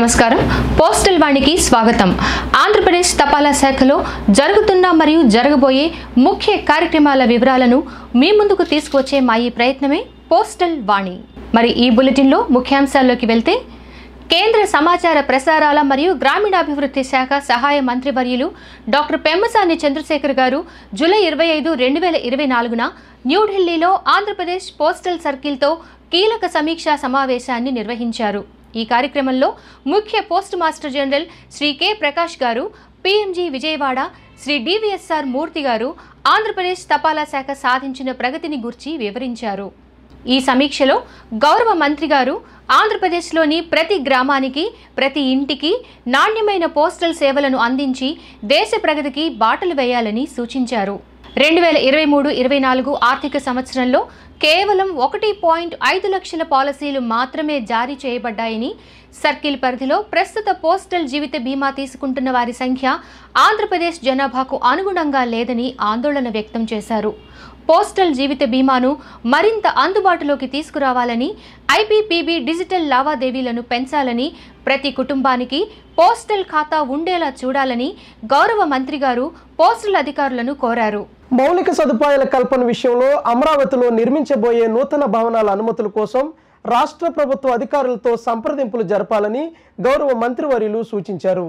నమస్కారం పోస్టల్ వాణికి స్వాగతం. ఆంధ్రప్రదేశ్ తపాలా శాఖలో జరుగుతున్న మరియు జరగబోయే ముఖ్య కార్యక్రమాల వివరాలను మీ ముందుకు తీసుకువచ్చే మా ఈ ప్రయత్నమే పోస్టల్ వాణి. మరి ఈ బులెటిన్లో ముఖ్యాంశాల్లోకి వెళ్తే, కేంద్ర సమాచార ప్రసారాల మరియు గ్రామీణాభివృద్ధి శాఖ సహాయ మంత్రివర్యులు డాక్టర్ పెమ్మసాని చంద్రశేఖర్ గారు జూలై 25, 2024న న్యూఢిల్లీలో ఆంధ్రప్రదేశ్ పోస్టల్ సర్కిల్తో కీలక సమీక్షా సమావేశాన్ని నిర్వహించారు. ఈ కార్యక్రమంలో ముఖ్య post master general Shri K Prakash గారు, పిఎంజి విజయవాడ శ్రీ డివిఎస్ఆర్ మూర్తి గారు ఆంధ్రప్రదేశ్ తపాలా శాఖ సాధించిన ప్రగతిని గురించి వివరించారు. ఈ సమీక్షలో గౌరవ మంత్రి గారు ఆంధ్రప్రదేశ్లోని ప్రతి గ్రామానికి, ప్రతి ఇంటికి నాణ్యమైన పోస్టల్ సేవలను అందించి దేశ ప్రగతికి బాటలు వేయాలని సూచించారు. 2023-24 ఆర్థిక సంవత్సరంలో కేవలం 1.5 లక్షల పాలసీలు మాత్రమే జారీ చేయబడ్డాయని, సర్కిల్ పరిధిలో ప్రస్తుత పోస్టల్ జీవిత బీమా తీసుకుంటున్న వారి సంఖ్య ఆంధ్రప్రదేశ్ జనాభాకు అనుగుణంగా లేదని ఆందోళన వ్యక్తం చేశారు. పోస్టల్ జీవిత బీమాను మరింత అందుబాటులోకి తీసుకురావాలని, ఐపీపీబీ డిజిటల్ లావాదేవీలను పెంచాలని, ప్రతి కుటుంబానికి పోస్టల్ ఖాతా ఉండేలా చూడాలని గౌరవ మంత్రి గారు పోస్టల్ అధికారులను కోరారు. మౌలిక సదుపాయాల కల్పన విషయంలో అమరావతిలో నిర్మించబోయే నూతన భవనాల అనుమతుల కోసం రాష్ట్ర ప్రభుత్వ అధికారులతో సంప్రదింపులు జరపాలని గౌరవ మంత్రివర్యులు సూచించారు.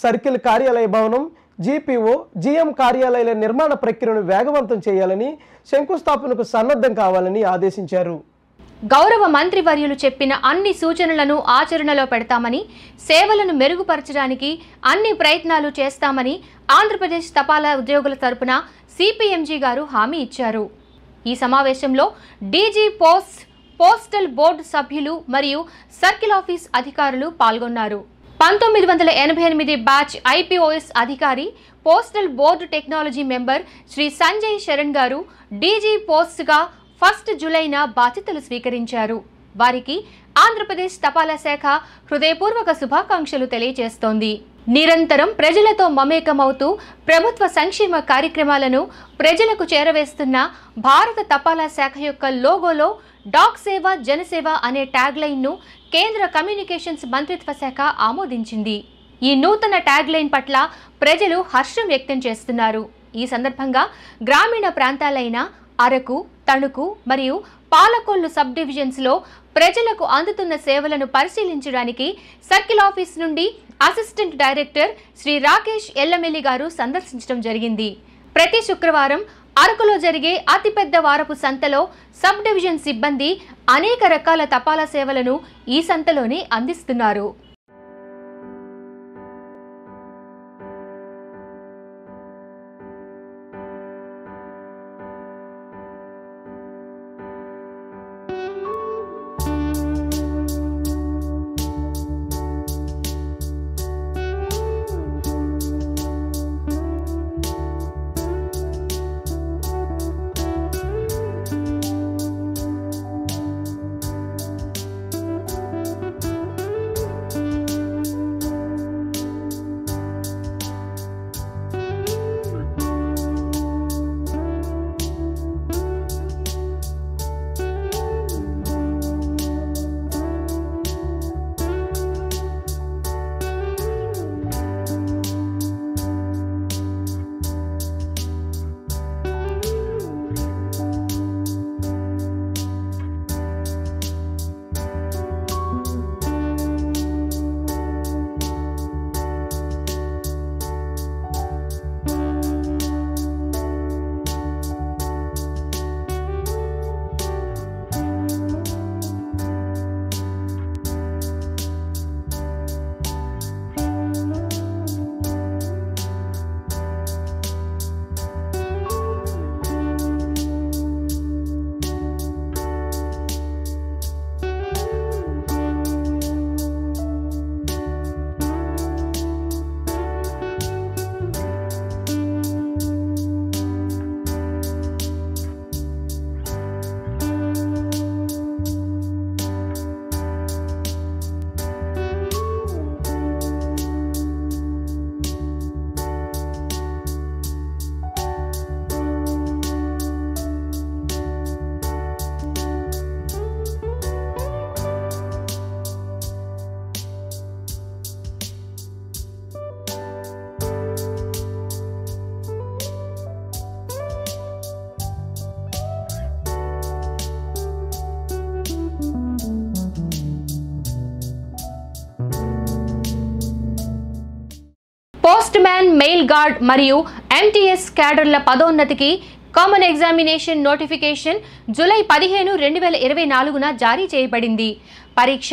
సర్కిల్ కార్యాలయ భవనం, జీపీఓ, జీఎం కార్యాలయాల నిర్మాణ ప్రక్రియను వేగవంతం చేయాలని, శంకుస్థాపనకు సన్నద్ధం కావాలని ఆదేశించారు. గౌరవ మంత్రివర్యులు చెప్పిన అన్ని సూచనలను ఆచరణలో పెడతామని, సేవలను మెరుగుపరచడానికి అన్ని ప్రయత్నాలు చేస్తామని ఆంధ్రప్రదేశ్ తపాలా ఉద్యోగుల తరపున సిపిఎంజి గారు హామీ ఇచ్చారు. ఈ సమావేశంలో డీజీ పోస్టల్ బోర్డు సభ్యులు మరియు సర్కిల్ ఆఫీస్ అధికారులు పాల్గొన్నారు. 1988 బ్యాచ్ ఐపీఓఎస్ అధికారి, postal board technology member Shri Sanjay Sharan గారు డీజీ పోస్ట్గా 1 జూలైన బాధ్యతలు స్వీకరించారు. వారికి ఆంధ్రప్రదేశ్ తపాలా శాఖ హృదయపూర్వక శుభాకాంక్షలు తెలియజేస్తోంది. నిరంతరం ప్రజలతో మమేకమవుతూ ప్రభుత్వ సంక్షేమ కార్యక్రమాలను ప్రజలకు చేరవేస్తున్న భారత తపాలా శాఖ యొక్క లోగోలో డాక్ సేవ జనసేవ అనే ట్యాగ్ లైన్ను కేంద్ర కమ్యూనికేషన్స్ మంత్రిత్వ శాఖ ఆమోదించింది. ఈ నూతన ట్యాగ్ లైన్ పట్ల ప్రజలు హర్షం వ్యక్తం చేస్తున్నారు. ఈ సందర్భంగా గ్రామీణ ప్రాంతాలైన అరకు, తణుకు మరియు పాలకొల్లు సబ్ డివిజన్స్లో ప్రజలకు అందుతున్న సేవలను పరిశీలించడానికి సర్కిల్ ఆఫీస్ నుండి అసిస్టెంట్ డైరెక్టర్ శ్రీ రాకేష్ ఎల్లమెల్లి గారు సందర్శించడం జరిగింది. ప్రతి శుక్రవారం అరకులో జరిగే అతిపెద్ద వారపు సంతలో సబ్ డివిజన్ సిబ్బంది అనేక రకాల తపాలా సేవలను ఈ సంతలోనే అందిస్తున్నారు. పోస్ట్ మ్యాన్, మెయిల్ గార్డ్ మరియు ఎంటీఎస్ క్యాడర్ల పదోన్నతికి కామన్ ఎగ్జామినేషన్ నోటిఫికేషన్ జూలై 15, 2024న జారీ చేయబడింది. పరీక్ష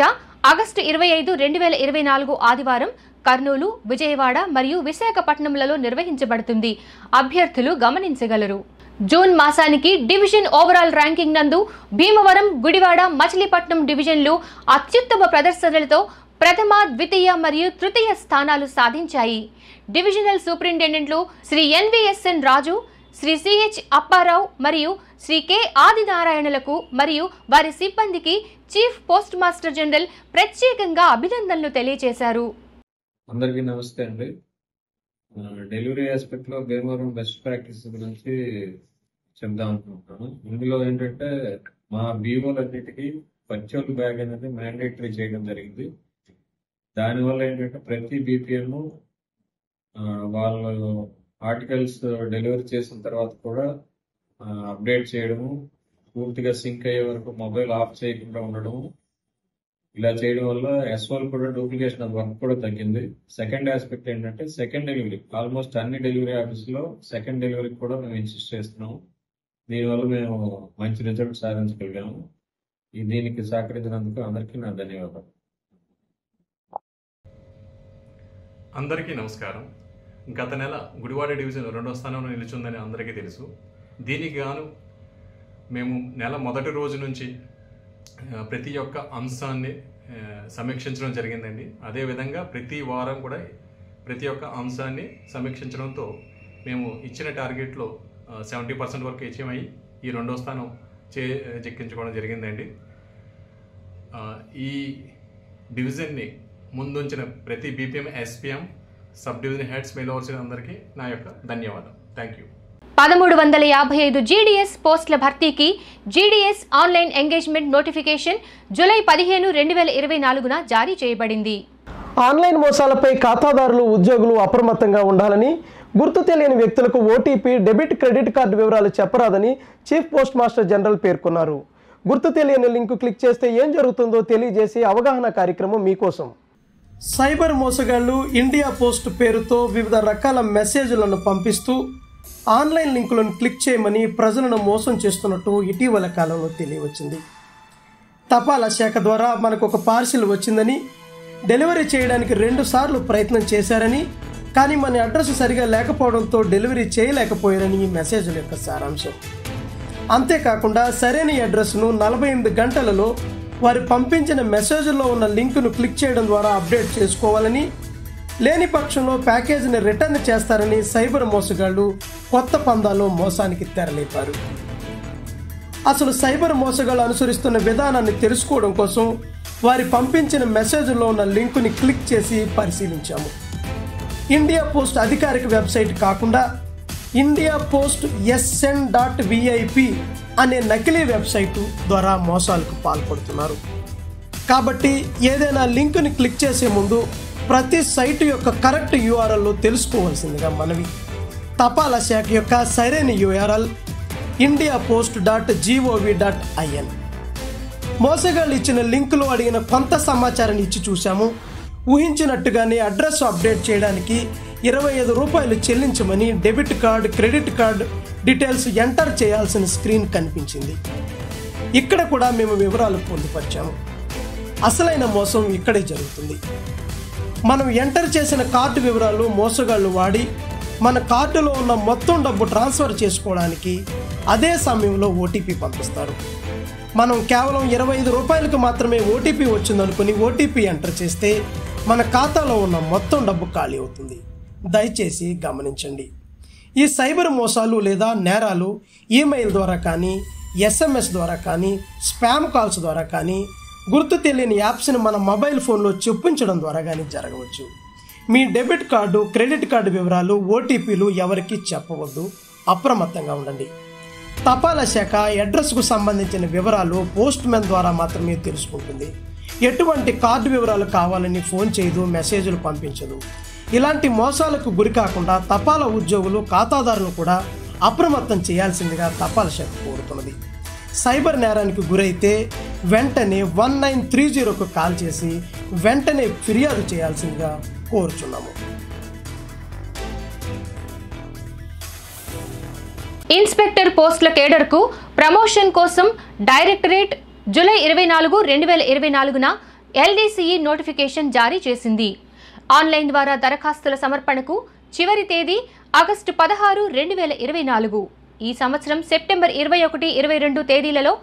ఆగస్టు 25, 2024 ఆదివారం కర్నూలు, విజయవాడ మరియు విశాఖపట్నంలలో నిర్వహించబడుతుంది. అభ్యర్థులు గమనించగలరు. జూన్ మాసానికి డివిజన్ ఓవరాల్ ర్యాంకింగ్ నందు భీమవరం, గుడివాడ, మచిలీపట్నం డివిజన్లు అత్యుత్తమ ప్రదర్శనలతో ప్రథమ, ద్వితీయ మరియు తృతీయ స్థానాలు సాధించాయి. డివిజనల్ సూపరింటెండెంట్లు శ్రీ ఎన్విఎస్ఎన్ రాజు, శ్రీ సిహెచ్ అప్పారావు మరియు శ్రీ కె ఆదినారాయణలకు మరియు వారి సిబ్బందికి చీఫ్ పోస్ట్ మాస్టర్ జనరల్ ప్రత్యేకంగా అభినందనలు తెలియజేశారు. అందరికీ నమస్తే అండి. డెలివరీ ఆస్పెక్ట్ లో భీమవరం బెస్ట్ ప్రాక్టీస్ గురించి చెప్దాం అనుకుంటున్నాను. ఇందులో ఏంటంటే మా బీఓలన్నిటికీ వర్చువల్ బ్యాగ్ అనేది మ్యాండేటరీ చేయడం జరిగింది. దానివల్ల ఏంటంటే ప్రతి బీపీఎం వాళ్ళు ఆర్టికల్స్ డెలివరీ చేసిన తర్వాత కూడా అప్డేట్ చేయడము, పూర్తిగా సింక్ అయ్యే వరకు మొబైల్ ఆఫ్ చేయకుండా ఉండడము, ఇలా చేయడం వల్ల S1 కూడా డూప్లికేషన్ ఆఫ్ వర్క్ కూడా తగ్గింది. సెకండ్ ఆస్పెక్ట్ ఏంటంటే సెకండ్ డెలివరీ, ఆల్మోస్ట్ అన్ని డెలివరీ ఆఫీసులో సెకండ్ డెలివరీ కూడా మేము ఇన్సిస్ట్ చేస్తున్నాము. దీనివల్ల మేము మంచి రిజల్ట్ సాధించగలిగాము. దీనికి సహకరించినందుకు అందరికీ నా ధన్యవాదాలు. అందరికీ నమస్కారం. గత నెల గుడివాడ డివిజన్ 2వ స్థానంలో నిలిచిందని అందరికీ తెలుసు. దీనికి గాను మేము నెల మొదటి రోజు నుంచి ప్రతి ఒక్క అంశాన్ని సమీక్షించడం జరిగిందండి. అదేవిధంగా ప్రతి వారం కూడా ప్రతి ఒక్క అంశాన్ని సమీక్షించడంతో మేము ఇచ్చిన టార్గెట్లో 70% వరకు అచీవ్ అయ్యి ఈ 2వ స్థానం చెక్కించుకోవడం జరిగిందండి. ఈ డివిజన్ని ముందుంచిన ప్రతి BPM, SPM, sub division heads, mail overseas అందరికీ నా యొక్క ధన్యవాదాలు. Thank you. 1355 జీడీఎస్ పోస్టుల భర్తీకి GDS online engagement notification July 15, 2024న జారీ చేయబడింది. ఆన్లైన్ మోసాలపై ఖాతాదారులు, ఉద్యోగులు అప్రమత్తంగా ఉండాలని, గుర్తు తెలియని వ్యక్తులకు ఓటీపీ, డెబిట్, క్రెడిట్ కార్డు వివరాలు చెప్పరాదని చీఫ్ పోస్ట్ మాస్టర్ జనరల్ పేర్కొన్నారు. గుర్తు తెలియని లింకు క్లిక్ చేస్తే ఏం జరుగుతుందో తెలియజేసే అవగాహన కార్యక్రమం మీకోసం. సైబర్ మోసగాళ్లు ఇండియా పోస్ట్ పేరుతో వివిధ రకాల మెసేజ్లను పంపిస్తూ ఆన్లైన్ లింకులను క్లిక్ చేయమని ప్రజలను మోసం చేస్తున్నట్టు ఇటీవల కాలంలో తెలియవచ్చింది. తపాలా శాఖ ద్వారా మనకు ఒక పార్సిల్ వచ్చిందని, డెలివరీ చేయడానికి 2 సార్లు ప్రయత్నం చేశారని, కానీ మన అడ్రస్ సరిగా లేకపోవడంతో డెలివరీ చేయలేకపోయారని ఈ మెసేజ్ల యొక్క సారాంశం. అంతేకాకుండా సరైన అడ్రస్ను 48 గంటలలో వారు పంపించిన మెసేజ్లో ఉన్న లింకును క్లిక్ చేయడం ద్వారా అప్డేట్ చేసుకోవాలని, లేని పక్షంలో ప్యాకేజీని రిటర్న్ చేస్తారని సైబర్ మోసగాళ్లు కొత్త పందాలో మోసానికి తెరలేపారు. అసలు సైబర్ మోసగాళ్లు అనుసరిస్తున్న విధానాన్ని తెలుసుకోవడం కోసం వారి పంపించిన మెసేజ్లో ఉన్న లింకుని క్లిక్ చేసి పరిశీలించాము. ఇండియా పోస్ట్ అధికారిక వెబ్సైట్ కాకుండా ఇండియా పోస్ట్ sn.vip అనే నకిలీ వెబ్సైటు ద్వారా మోసాలకు పాల్పడుతున్నారు. కాబట్టి ఏదైనా లింకుని క్లిక్ చేసే ముందు ప్రతి సైటు యొక్క కరెక్ట్ URL తెలుసుకోవాల్సిందిగా మనవి. తపాలా శాఖ యొక్క సరైన URL indiapost.gov.in. మోసగాళ్ళు ఇచ్చిన లింకులో అడిగిన కొంత సమాచారాన్ని ఇచ్చి చూశాము. ఊహించినట్టుగానే అడ్రస్ అప్డేట్ చేయడానికి 25 రూపాయలు చెల్లించమని debit card, credit card details enter చేయాల్సిన స్క్రీన్ కనిపించింది. ఇక్కడ కూడా మేము వివరాలు పొందుపరిచాము. అసలైన మోసం ఇక్కడే జరుగుతుంది. మనం ఎంటర్ చేసిన కార్డు వివరాలు మోసగాళ్ళు వాడి మన కార్డులో ఉన్న మొత్తం డబ్బు ట్రాన్స్ఫర్ చేసుకోవడానికి అదే సమయంలో ఓటీపీ పంపిస్తారు. మనం కేవలం 25 రూపాయలకు మాత్రమే ఓటీపీ వచ్చిందనుకుని ఓటీపీ ఎంటర్ చేస్తే మన ఖాతాలో ఉన్న మొత్తం డబ్బు ఖాళీ అవుతుంది. దయచేసి గమనించండి. ఈ సైబర్ మోసాలు లేదా నేరాలు ఈమెయిల్ ద్వారా కానీ, SMS ద్వారా కానీ, స్పామ్ కాల్స్ ద్వారా కానీ, గుర్తు తెలియని యాప్స్ని మన మొబైల్ ఫోన్లో చొప్పించడం ద్వారా కానీ జరగవచ్చు. మీ డెబిట్ కార్డు, క్రెడిట్ కార్డు వివరాలు, ఓటీపీలు ఎవరికి చెప్పవద్దు. అప్రమత్తంగా ఉండండి. తపాలా శాఖ అడ్రస్కు సంబంధించిన వివరాలు పోస్ట్ మ్యాన్ ద్వారా మాత్రమే తెలుసుకుంటుంది. ఎటువంటి కార్డు వివరాలు కావాలని ఫోన్ చేయదు, మెసేజ్లు పంపించదు. ఇలాంటి మోసాలకు గురి కాకుండా తపాలా ఉద్యోగులు, ఖాతాదారులు కూడా అప్రమత్తం చేయాల్సిందిగా తపాలా శాఖ కోరుతున్నది. సైబర్ నేరానికి గురైతే వెంటనే 1930కు కాల్ చేసి వెంటనే ఫిర్యాదు చేయాల్సిందిగా కోరుచున్నాము. ఇన్స్పెక్టర్ పోస్టుల కేడర్కు ప్రమోషన్ కోసం డైరెక్టరేట్ జూలై 24, 2024న LDCE నోటిఫికేషన్ జారీ చేసింది. ఆన్లైన్ ద్వారా దరఖాస్తుల సమర్పణకు చివరి తేదీ ఆగస్టు 16, 2024. ఈ సంవత్సరం సెప్టెంబర్ 21, 22 తేదీలలో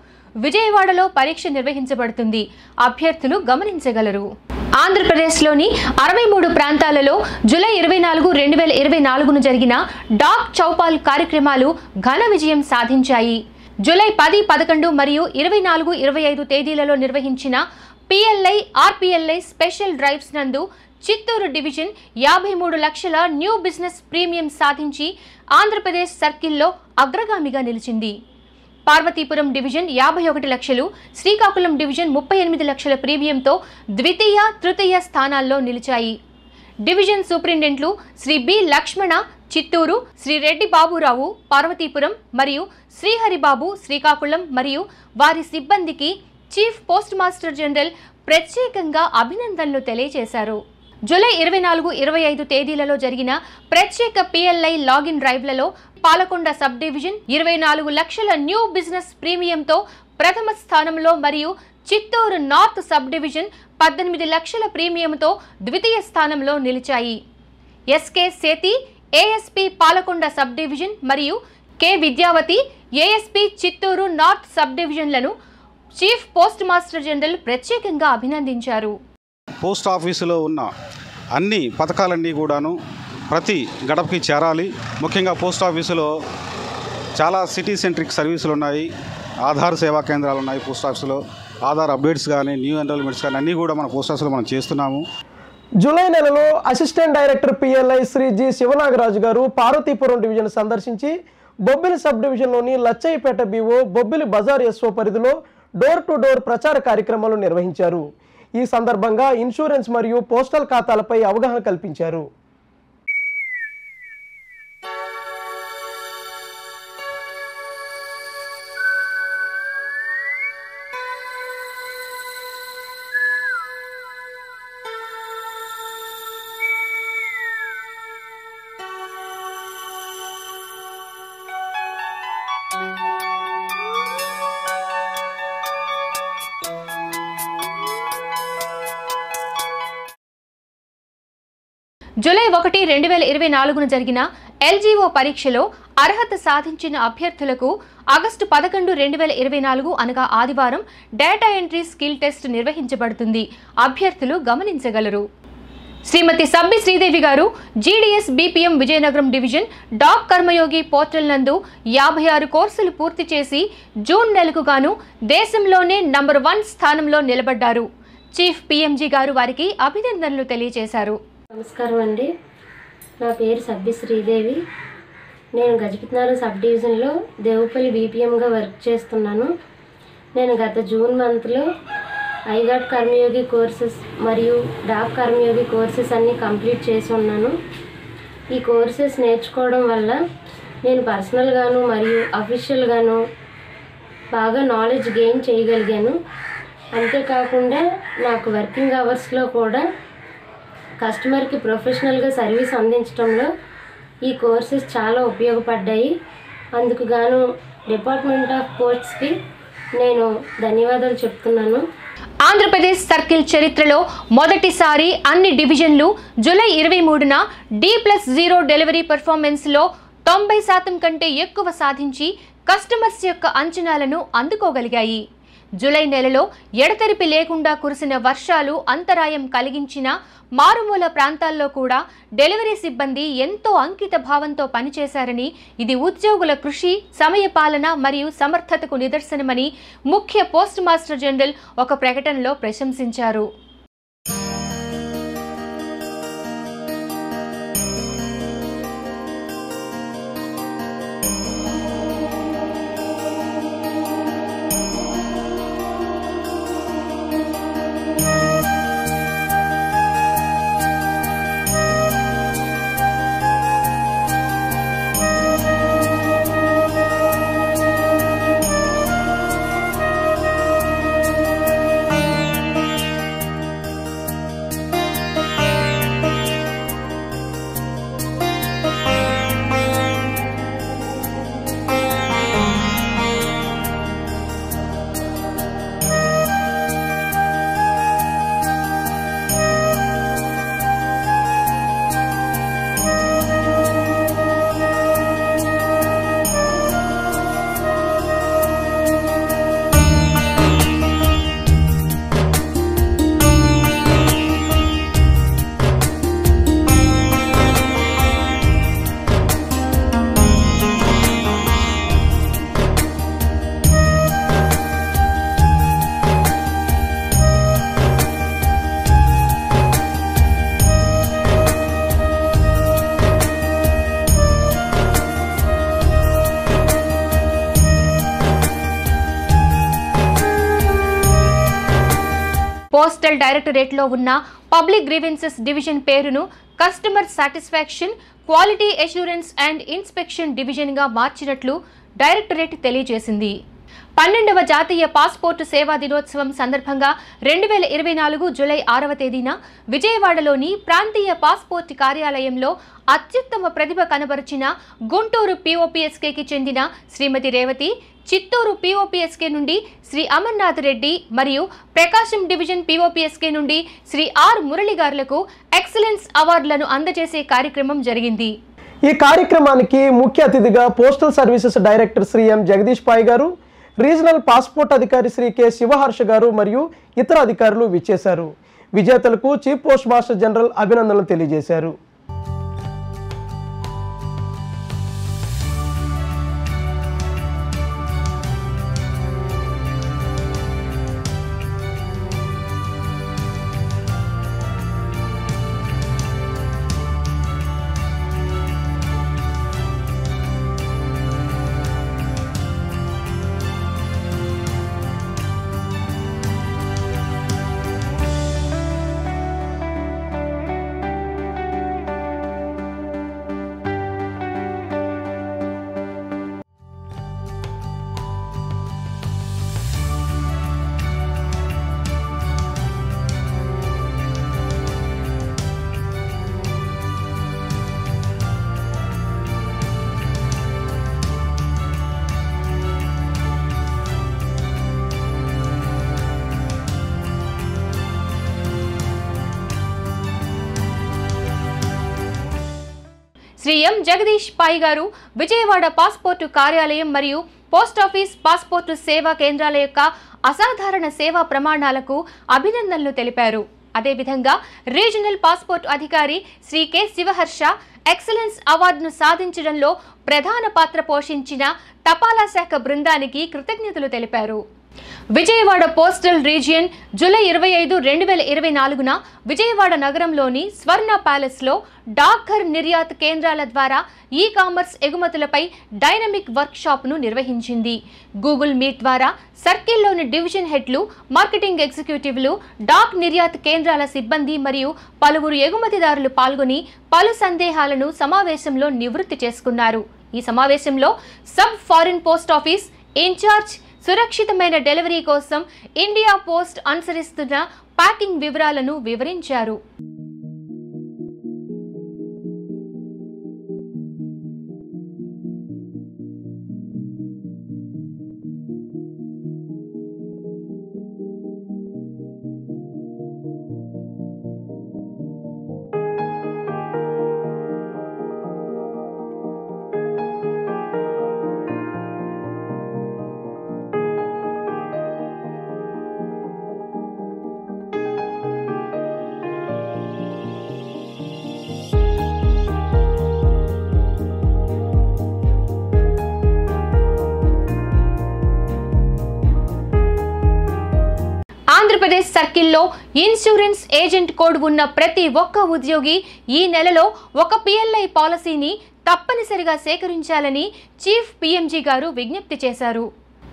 విజయవాడలో పరీక్ష నిర్వహించబడుతుంది. అభ్యర్థులు గమనించగలరు. ఆంధ్రప్రదేశ్లోని 63 ప్రాంతాలలో జూలై 24, 2024ను జరిగిన డాక్ చౌపాల్ కార్యక్రమాలు ఘన విజయం సాధించాయి. జూలై 10, 11 మరియు 24, 25 తేదీలలో నిర్వహించిన PLI, RPLI స్పెషల్ డ్రైవ్స్ నందు చిత్తూరు డివిజన్ 53 లక్షల న్యూ బిజినెస్ ప్రీమియం సాధించి ఆంధ్రప్రదేశ్ సర్కిల్లో అగ్రగామిగా నిలిచింది. పార్వతీపురం డివిజన్ 51 లక్షలు, శ్రీకాకుళం డివిజన్ 38 లక్షల ప్రీమియంతో ద్వితీయ, తృతీయ స్థానాల్లో నిలిచాయి. డివిజన్ సూపరింటెండెంట్లు శ్రీ బి లక్ష్మణ చిత్తూరు, శ్రీ రెడ్డి బాబురావు పార్వతీపురం మరియు శ్రీహరిబాబు శ్రీకాకుళం మరియు వారి సిబ్బందికి చీఫ్ పోస్ట్ మాస్టర్ జనరల్ ప్రత్యేకంగా అభినందనలు తెలియజేశారు. జూలై 24, 25 తేదీలలో జరిగిన ప్రత్యేక PLI లాగిన్ డ్రైవ్లలో పాలకొండ సబ్ డివిజన్ 24 లక్షల న్యూ బిజినెస్ ప్రీమియంతో ప్రథమ స్థానంలో మరియు చిత్తూరు నార్త్ సబ్ డివిజన్ 18 లక్షల ప్రీమియంతో ద్వితీయ స్థానంలో నిలిచాయి. SK Sethi ASP Palakonda sub division మరియు K Vidyavathi ASP Chittoor north sub డివిజన్లను చీఫ్ పోస్ట్ మాస్టర్ జనరల్ ప్రత్యేకంగా అభినందించారు. పోస్ట్ ఆఫీసులో ఉన్న అన్ని పథకాలన్నీ కూడాను ప్రతి గడపకి చేరాలి. ముఖ్యంగా పోస్ట్ ఆఫీసులో చాలా సిటీ సెంట్రిక్ సర్వీసులు ఉన్నాయి. ఆధార్ సేవా కేంద్రాలు ఉన్నాయి. పోస్ట్ ఆఫీసులో ఆధార్ అప్డేట్స్ కానీ, న్యూ ఎన్రోల్మెంట్స్ కానీ అన్నీ కూడా మన పోస్ట్ ఆఫీసులో మనం చేస్తున్నాము. జూలై నెలలో assistant director PLI Shri G Sivanagaraju గారు పార్వతీపురం డివిజన్ సందర్శించి బొబ్బిలి సబ్ డివిజన్లోని లచ్చయ్యపేట BO, బొబ్బిలి బజార్ SO పరిధిలో డోర్ టు డోర్ ప్రచార కార్యక్రమాలు నిర్వహించారు. ఈ సందర్భంగా ఇన్సూరెన్స్ మరియు పోస్టల్ ఖాతాలపై అవగాహన కల్పించారు. జూలై 1, 2024ను జరిగిన LGO పరీక్షలో అర్హత సాధించిన అభ్యర్థులకు ఆగస్టు 11, 2024 అనగా ఆదివారం డేటా ఎంట్రీ స్కిల్ టెస్ట్ నిర్వహించబడుతుంది. అభ్యర్థులు గమనించగలరు. శ్రీమతి సబ్బి శ్రీదేవి గారు GDS BPM Vizianagaram division Dak Karmayogi portal నందు 56 కోర్సులు పూర్తి చేసి జూన్ నెలకు గాను దేశంలోనే నంబర్ 1 స్థానంలో నిలబడ్డారు. చీఫ్ PMG గారు వారికి అభినందనలు తెలియజేశారు. నమస్కారం అండి. నా పేరు సబ్బి శ్రీదేవి. నేను గజపతినగరం సబ్ డివిజన్లో దేవుపల్లి BPMగా వర్క్ చేస్తున్నాను. నేను గత జూన్ మంత్లో ఐగాట్ కర్మయోగి కోర్సెస్ మరియు డాక్ కర్మయోగి కోర్సెస్ అన్నీ కంప్లీట్ చేసి ఉన్నాను. ఈ కోర్సెస్ నేర్చుకోవడం వల్ల నేను పర్సనల్గాను మరియు అఫీషియల్గాను బాగా నాలెడ్జ్ గెయిన్ చేయగలిగాను. అంతేకాకుండా నాకు వర్కింగ్ అవర్స్లో కూడా కస్టమర్కి ప్రొఫెషనల్గా సర్వీస్ అందించడంలో ఈ కోర్సెస్ చాలా ఉపయోగపడ్డాయి. అందుకు గాను డిపార్ట్మెంట్ ఆఫ్ పోస్ట్స్కి నేను ధన్యవాదాలు చెప్తున్నాను. ఆంధ్రప్రదేశ్ సర్కిల్ చరిత్రలో మొదటిసారి అన్ని డివిజన్లు జూలై 23న D+0 డెలివరీ పెర్ఫార్మెన్స్లో 90% కంటే ఎక్కువ సాధించి కస్టమర్స్ యొక్క అంచనాలను అందుకోగలిగాయి. జూలై నెలలో ఎడతెరిపి లేకుండా కురిసిన వర్షాలు అంతరాయం కలిగించిన మారుమూల ప్రాంతాల్లో కూడా డెలివరీ సిబ్బంది ఎంతో అంకిత భావంతో పనిచేశారని, ఇది ఉద్యోగుల కృషి, సమయపాలన మరియు సమర్థతకు నిదర్శనమని ముఖ్య పోస్ట్ మాస్టర్ జనరల్ ఒక ప్రకటనలో ప్రశంసించారు. పోస్టల్ డైరెక్టరేట్లో ఉన్న పబ్లిక్ గ్రీవెన్సెస్ డివిజన్ పేరును customer satisfaction, quality assurance and inspection డివిజన్గా మార్చినట్లు డైరెక్టరేట్ తెలియజేసింది. 12వ జాతీయ పాస్పోర్టు సేవా దినోత్సవం సందర్భంగా 2024 జూలై 6వ తేదీన విజయవాడలోని ప్రాంతీయ పాస్పోర్ట్ కార్యాలయంలో అత్యుత్తమ ప్రతిభ కనబరిచిన గుంటూరు POPSKకి చెందిన శ్రీమతి రేవతి, చిత్తూరు POPSK నుండి శ్రీ అమర్నాథ్ రెడ్డి మరియు ప్రకాశం డివిజన్ POPSK నుండి శ్రీ ఆర్ మురళి గారులకు ఎక్సలెన్స్ అవార్డులను అందజేసే కార్యక్రమం జరిగింది. ఈ కార్యక్రమానికి ముఖ్య అతిథిగా పోస్టల్ సర్వీసెస్ డైరెక్టర్ శ్రీ ఎం జగదీష్ పాయ్ గారు, రీజనల్ పాస్పోర్ట్ అధికారి శ్రీ కె శివహర్ష గారు మరియు ఇతర అధికారులు విచ్చేశారు. విజేతలకు చీఫ్ పోస్ట్ మాస్టర్ జనరల్ అభినందనలు తెలియజేశారు. శ్రీ ఎం జగదీష్ పాయ్ గారు విజయవాడ పాస్పోర్టు కార్యాలయం మరియు పోస్టాఫీస్ పాస్పోర్టు సేవా కేంద్రాల యొక్క అసాధారణ సేవా ప్రమాణాలకు అభినందనలు తెలిపారు. అదేవిధంగా రీజనల్ పాస్పోర్ట్ అధికారి శ్రీ కె శివహర్ష ఎక్సలెన్స్ అవార్డును సాధించడంలో ప్రధాన పాత్ర పోషించిన తపాలా శాఖ బృందానికి కృతజ్ఞతలు తెలిపారు. విజయవాడ పోస్టల్ రీజియన్ జూలై 25, 2024న విజయవాడ నగరంలోని స్వర్ణ ప్యాలెస్లో డాక్ఘర్ నిర్యాత్ కేంద్రాల ద్వారా ఈ-కామర్స్ ఎగుమతులపై డైనమిక్ వర్క్షాప్ను నిర్వహించింది. గూగుల్ మీట్ ద్వారా సర్కిల్లోని డివిజన్ హెడ్లు, మార్కెటింగ్ ఎగ్జిక్యూటివ్లు, డాక్ నిర్యాత్ కేంద్రాల సిబ్బంది మరియు పలువురు ఎగుమతిదారులు పాల్గొని పలు సందేహాలను సమావేశంలో నివృత్తి చేసుకున్నారు. ఈ సమావేశంలో sub foreign post office incharge సురక్షితమైన డెలివరీ కోసం ఇండియా పోస్ట్ అనుసరిస్తున్న ప్యాకింగ్ వివరాలను వివరించారు. ఆంధ్రప్రదేశ్ సర్కిల్లో ఇన్సూరెన్స్ ఏజెంట్ కోడ్ ఉన్న ప్రతి ఒక్క ఉద్యోగి ఈ నెలలో ఒక PLI పాలసీని తప్పనిసరిగా సేకరించాలని చీఫ్ PMG గారు విజ్ఞప్తి చేశారు.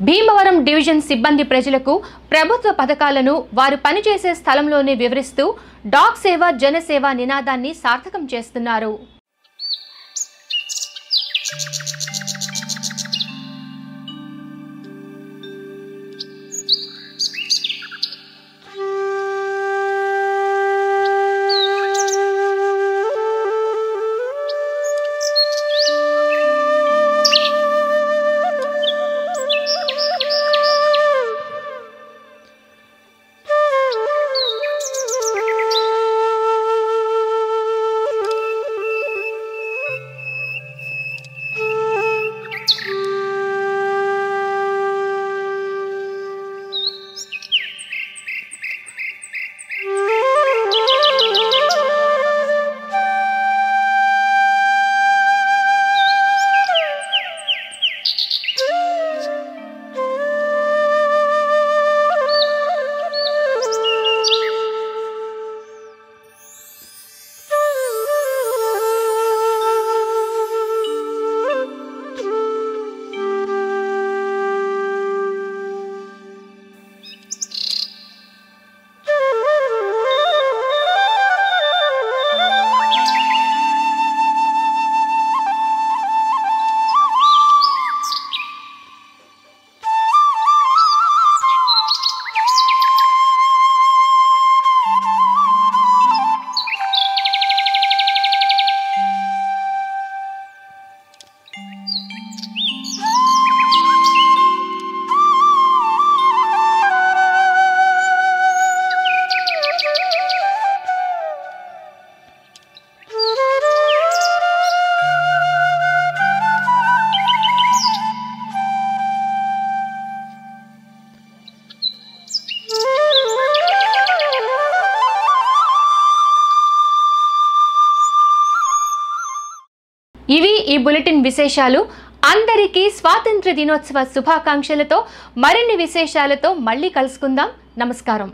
భీమవరం డివిజన్ సిబ్బంది ప్రజలకు ప్రభుత్వ పథకాలను వారు పనిచేసే స్థలంలోనే వివరిస్తూ డాక్ సేవ జనసేవ నినాదాన్ని సార్థకం చేస్తున్నారు. ఇవి ఈ బులెటిన్ విశేషాలు. అందరికీ స్వాతంత్ర దినోత్సవ శుభాకాంక్షలతో మరిన్ని విశేషాలతో మళ్ళీ కలుసుకుందాం. నమస్కారం.